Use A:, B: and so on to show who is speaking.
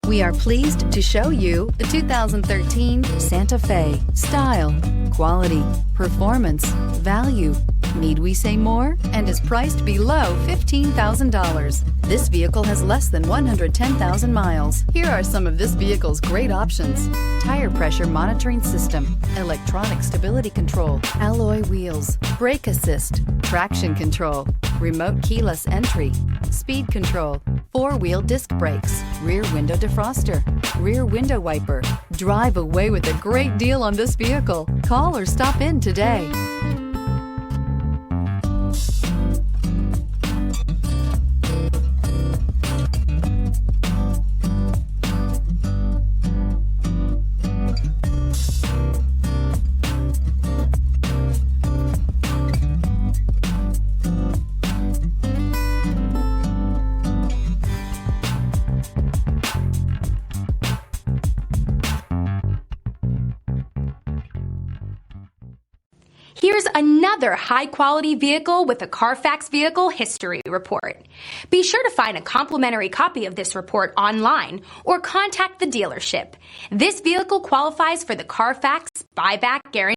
A: We are pleased to show you the 2013 Santa Fe. Style, quality, performance, value. Need we say more? And is priced below $15,000. This vehicle has less than 110,000 miles. Here are some of this vehicle's great options: tire pressure monitoring system, electronic stability control, alloy wheels, brake assist, traction control, remote keyless entry, speed control, four-wheel disc brakes, rear window defroster, rear window wiper. Drive away with a great deal on this vehicle. Call or stop in today.
B: Here's another high-quality vehicle with a CARFAX Vehicle History Report. Be sure to find a complimentary copy of this report online or contact the dealership. This vehicle qualifies for the CARFAX Buyback Guarantee.